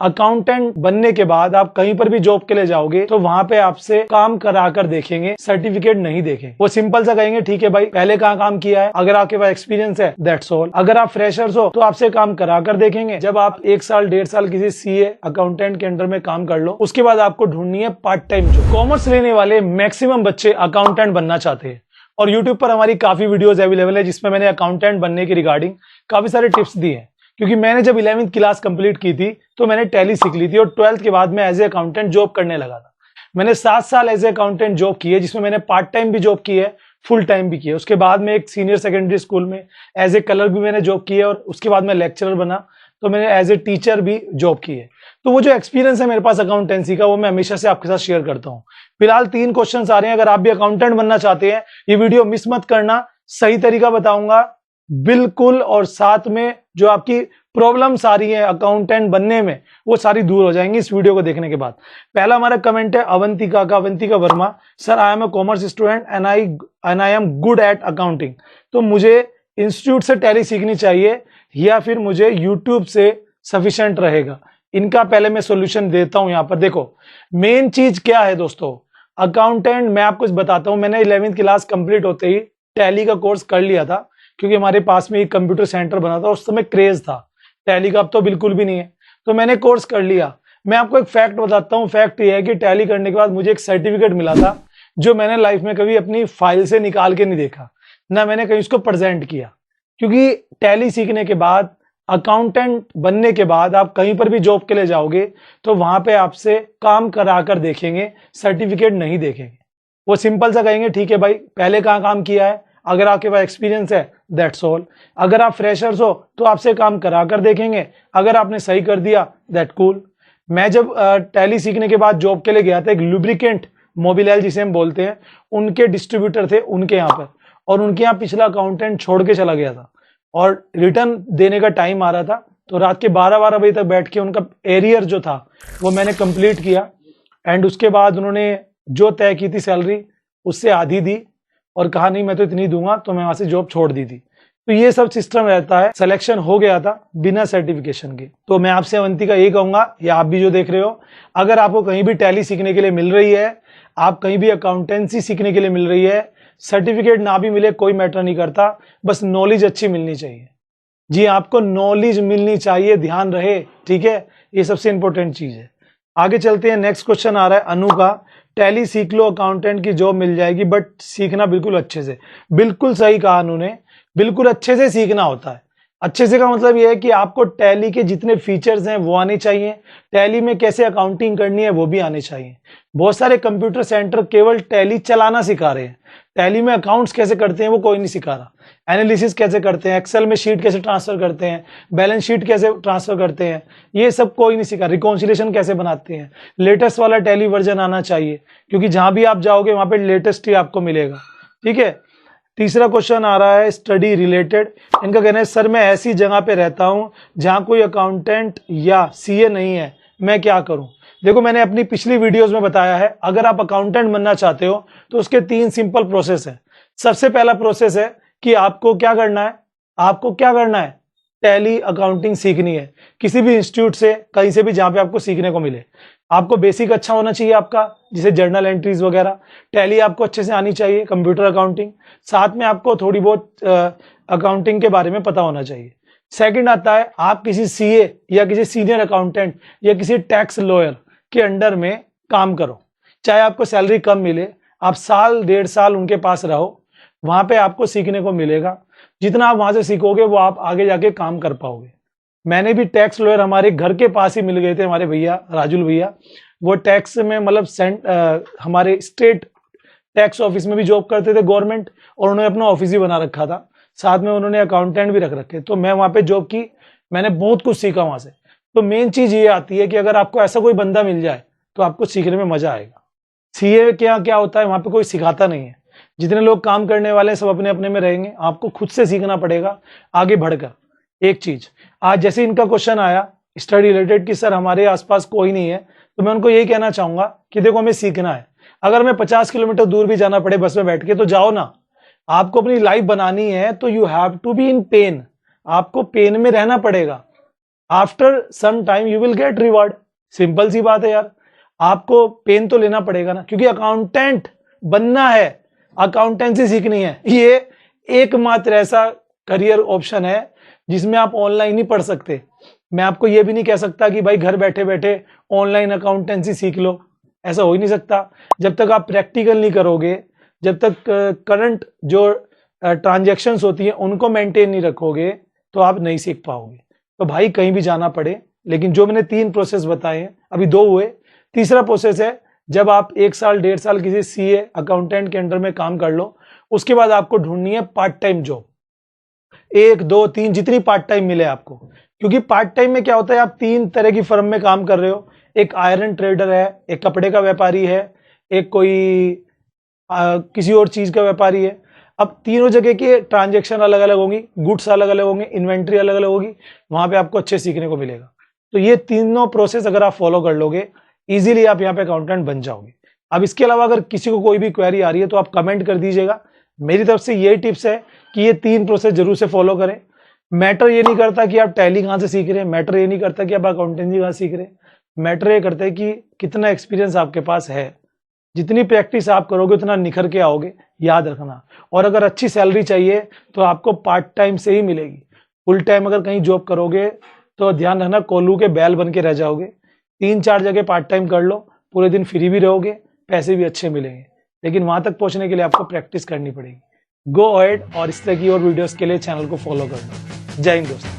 Accountant बनने के बाद आप कहीं पर भी जॉब के लिए जाओगे तो वहां पे आपसे काम कराकर देखेंगे, सर्टिफिकेट नहीं देखेंगे। वो सिंपल सा कहेंगे ठीक है भाई पहले कहाँ काम किया है, अगर आपके पास एक्सपीरियंस है दैट्स ऑल। अगर आप फ्रेशर्स हो तो आपसे काम कराकर देखेंगे। जब आप 1 साल 1.5 साल किसी सीए अकाउंटेंट के अंडर में काम कर लो, उसके बाद आपको ढूंढनी है पार्ट टाइम जॉब। कॉमर्स लेने वाले मैक्सिमम बच्चे अकाउंटेंट बनना चाहते हैं और यूट्यूब पर हमारी काफी वीडियोज अवेलेबल है जिसमें मैंने अकाउंटेंट बनने की रिगार्डिंग काफी सारे टिप्स दिए हैं। क्योंकि मैंने जब 11वीं क्लास कंप्लीट की थी तो मैंने टैली सीख ली थी और 12th के बाद मैं एज ए अकाउंटेंट जॉब करने लगा था। मैंने 7 साल एज ए अकाउंटेंट जॉब की है, जिसमें मैंने पार्ट टाइम भी जॉब की है, फुल टाइम भी की है। उसके बाद में एक सीनियर सेकेंडरी स्कूल में एज ए कलर भी मैंने जॉब की है और उसके बाद मैं लेक्चरर बना तो मैंने एज ए टीचर भी जॉब की है। तो वो जो एक्सपीरियंस है मेरे पास अकाउंटेंसी का वो मैं हमेशा से आपके साथ शेयर करता हूँ। फिलहाल 3 क्वेश्चन आ रहे हैं, अगर आप भी अकाउंटेंट बनना चाहते हैं ये वीडियो मिस मत करना, सही तरीका बताऊंगा बिल्कुल, और साथ में जो आपकी प्रॉब्लम्स आ रही है अकाउंटेंट बनने में वो सारी दूर हो जाएंगी इस वीडियो को देखने के बाद। पहला हमारा कमेंट है अवंतिका का, Avantika Verma. Sir I am a commerce student and I am good at accounting. तो मुझे इंस्टीट्यूट से टैली सीखनी चाहिए या फिर मुझे यूट्यूब से सफिशिएंट रहेगा? इनका पहले मैं सॉल्यूशन देता हूं। यहां पर देखो मेन चीज क्या है दोस्तों, अकाउंटेंट मैं आपको बताता हूं। मैंने 11वीं क्लास कंप्लीट होते ही टैली का कोर्स कर लिया था क्योंकि हमारे पास में एक कंप्यूटर सेंटर बना था, उस समय क्रेज था टैली का, अब तो बिल्कुल भी नहीं है। तो मैंने कोर्स कर लिया। मैं आपको एक फैक्ट बताता हूं, फैक्ट ये है कि टैली करने के बाद मुझे एक सर्टिफिकेट मिला था जो मैंने लाइफ में कभी अपनी फाइल से निकाल के नहीं देखा, ना मैंने कहीं उसको प्रेजेंट किया। क्योंकि टैली सीखने के बाद, अकाउंटेंट बनने के बाद आप कहीं पर भी जॉब के लिए जाओगे तो वहां पे आपसे काम कराकर देखेंगे, सर्टिफिकेट नहीं देखेंगे। वो सिंपल सा कहेंगे ठीक है भाई पहले कहाँ काम किया है, अगर आपके पास एक्सपीरियंस है दैट्स ऑल। अगर आप फ्रेशर्स हो तो आपसे काम कराकर देखेंगे, अगर आपने सही कर दिया दैट कूल। मैं जब टैली सीखने के बाद जॉब के लिए गया था, एक लुब्रिकेंट मोबिलाइल जिसे हम बोलते हैं, उनके डिस्ट्रीब्यूटर थे उनके यहाँ पर, और उनके यहाँ पिछला अकाउंटेंट छोड़ के चला गया था और रिटर्न देने का टाइम आ रहा था। तो रात के 12-12 बजे तक बैठ के उनका एरियर जो था वो मैंने कंप्लीट किया एंड उसके बाद उन्होंने जो तय की थी सैलरी उससे आधी दी और कहा नहीं मैं तो इतनी दूंगा, तो मैं वहां से जॉब छोड़ दी थी। तो ये सब सिस्टम रहता है। सिलेक्शन हो गया था बिना सर्टिफिकेशन के। तो मैं आपसे अवंतिका ये कहूंगा, या आप भी जो देख रहे हो, अगर आपको कहीं भी टैली सीखने के लिए मिल रही है, आप कहीं भी अकाउंटेंसी सीखने के लिए मिल रही है, सर्टिफिकेट ना भी मिले कोई मैटर नहीं करता, बस नॉलेज अच्छी मिलनी चाहिए। जी आपको नॉलेज मिलनी चाहिए, ध्यान रहे, ठीक है, ये सबसे इंपॉर्टेंट चीज है। आगे चलते हैं। नेक्स्ट क्वेश्चन आ रहा है अनु का, टैली सीख लो अकाउंटेंट की जॉब मिल जाएगी बट सीखना बिल्कुल अच्छे से। बिल्कुल सही कहा अनु ने, बिल्कुल अच्छे से सीखना होता है। अच्छे से का मतलब यह है कि आपको टैली के जितने फीचर्स हैं वो आने चाहिए, टैली में कैसे अकाउंटिंग करनी है वो भी आने चाहिए। बहुत सारे कंप्यूटर सेंटर केवल टैली चलाना सिखा रहे हैं, टैली में अकाउंट्स कैसे करते हैं वो कोई नहीं सिखा रहा। एनालिसिस कैसे करते हैं, एक्सेल में शीट कैसे ट्रांसफर करते हैं, बैलेंस शीट कैसे ट्रांसफर करते हैं, ये सब कोई नहीं सिखा। रिकॉन्सिलेशन कैसे बनाते हैं, लेटेस्ट वाला टैली वर्जन आना चाहिए, क्योंकि जहां भी आप जाओगे वहां पे लेटेस्ट ही आपको मिलेगा, ठीक है। तीसरा क्वेश्चन आ रहा है स्टडी रिलेटेड। इनका कहना है सर मैं ऐसी जगह पे रहता हूं जहां कोई अकाउंटेंट या सीए नहीं है, मैं क्या करूं? देखो मैंने अपनी पिछली वीडियोस में बताया है, अगर आप अकाउंटेंट बनना चाहते हो तो उसके 3 सिंपल प्रोसेस है। सबसे पहला प्रोसेस है कि आपको क्या करना है, आपको क्या करना है, टैली अकाउंटिंग सीखनी है किसी भी इंस्टीट्यूट से, कहीं से भी जहां पे आपको सीखने को मिले। आपको बेसिक अच्छा होना चाहिए आपका, जैसे जर्नल एंट्रीज वगैरह, टैली आपको अच्छे से आनी चाहिए, कंप्यूटर अकाउंटिंग, साथ में आपको थोड़ी बहुत अकाउंटिंग के बारे में पता होना चाहिए। सेकंड आता है आप किसी सीए या किसी सीनियर अकाउंटेंट या किसी टैक्स लॉयर के अंडर में काम करो, चाहे आपको सैलरी कम मिले, आप 1-1.5 साल उनके पास रहो, वहां पे आपको सीखने को मिलेगा। जितना आप वहां से सीखोगे वो आप आगे जाके काम कर पाओगे। मैंने भी टैक्स लॉयर हमारे घर के पास ही मिल गए थे, हमारे भैया राजुल भैया, वो टैक्स में मतलब हमारे स्टेट टैक्स ऑफिस में भी जॉब करते थे गवर्नमेंट, और उन्होंने अपना ऑफिस ही बना रखा था, साथ में उन्होंने अकाउंटेंट भी रख रखे। तो मैं वहां पे जॉब की, मैंने बहुत कुछ सीखा वहां से। तो मेन चीज ये आती है कि अगर आपको ऐसा कोई बंदा मिल जाए तो आपको सीखने में मजा आएगा। सीए क्या क्या होता है वहां पे कोई सिखाता नहीं है, जितने लोग काम करने वाले हैं सब अपने अपने में रहेंगे, आपको खुद से सीखना पड़ेगा आगे बढ़कर। एक चीज आज जैसे इनका क्वेश्चन आया स्टडी रिलेटेड कि सर हमारे आसपास कोई नहीं है, तो मैं उनको यही कहना चाहूंगा कि देखो हमें सीखना है, अगर मैं 50 किलोमीटर दूर भी जाना पड़े बस में बैठ के तो जाओ ना। आपको अपनी लाइफ बनानी है तो you have to be in pain, आपको पेन में रहना पड़ेगा। After some time you will get reward. Simple सी बात है यार, आपको पेन तो लेना पड़ेगा ना, क्योंकि अकाउंटेंट बनना है, अकाउंटेंसी सीखनी है। ये एकमात्र ऐसा करियर ऑप्शन है जिसमें आप ऑनलाइन नहीं पढ़ सकते। मैं आपको ये भी नहीं कह सकता कि भाई घर बैठे बैठे ऑनलाइन अकाउंटेंसी सीख लो, ऐसा हो ही नहीं सकता। जब तक आप प्रैक्टिकल नहीं करोगे, जब तक करंट जो ट्रांजैक्शंस होती है उनको मेंटेन नहीं रखोगे, तो आप नहीं सीख पाओगे। तो भाई कहीं भी जाना पड़े, लेकिन जो मैंने 3 प्रोसेस बताए हैं, अभी 2 हुए, तीसरा प्रोसेस है जब आप 1 साल 1.5 साल किसी सीए अकाउंटेंट के अंडर में काम कर लो, उसके बाद आपको ढूंढनी है पार्ट टाइम जॉब, 1 2 3 जितनी पार्ट टाइम मिले आपको। क्योंकि पार्ट टाइम में क्या होता है, आप 3 तरह की फर्म में काम कर रहे हो, एक आयरन ट्रेडर है, एक कपड़े का व्यापारी है, एक कोई किसी और चीज का व्यापारी है। अब तीनों जगह के ट्रांजेक्शन अलग अलग होंगी, गुड्स अलग अलग होंगे, इन्वेंट्री अलग अलग होगी, वहां पे आपको अच्छे सीखने को मिलेगा। तो ये तीनों प्रोसेस अगर आप फॉलो कर लोगे, इजीली आप यहाँ पे अकाउंटेंट बन जाओगे। अब इसके अलावा अगर किसी को कोई भी क्वेरी आ रही है तो आप कमेंट कर दीजिएगा। मेरी तरफ से यही टिप्स है कि ये 3 प्रोसेस जरूर से फॉलो करें। मैटर ये नहीं करता कि आप टैली कहाँ से सीख रहे हैं, मैटर ये नहीं करता कि आप अकाउंटेंसी कहाँ सीख रहे हैं, मैटर ये करता है कि कितना एक्सपीरियंस आपके पास है। जितनी प्रैक्टिस आप करोगे उतना निखर के आओगे, याद रखना। और अगर अच्छी सैलरी चाहिए तो आपको पार्ट टाइम से ही मिलेगी। फुल टाइम अगर कहीं जॉब करोगे तो ध्यान रखना कोल्लू के बैल बन के रह जाओगे। 3-4 जगह पार्ट टाइम कर लो, पूरे दिन फ्री भी रहोगे, पैसे भी अच्छे मिलेंगे, लेकिन वहां तक पहुंचने के लिए आपको प्रैक्टिस करनी पड़ेगी। गो अहेड और इस तरह की और वीडियोस के लिए चैनल को फॉलो कर लो। जय हिंद दोस्तों।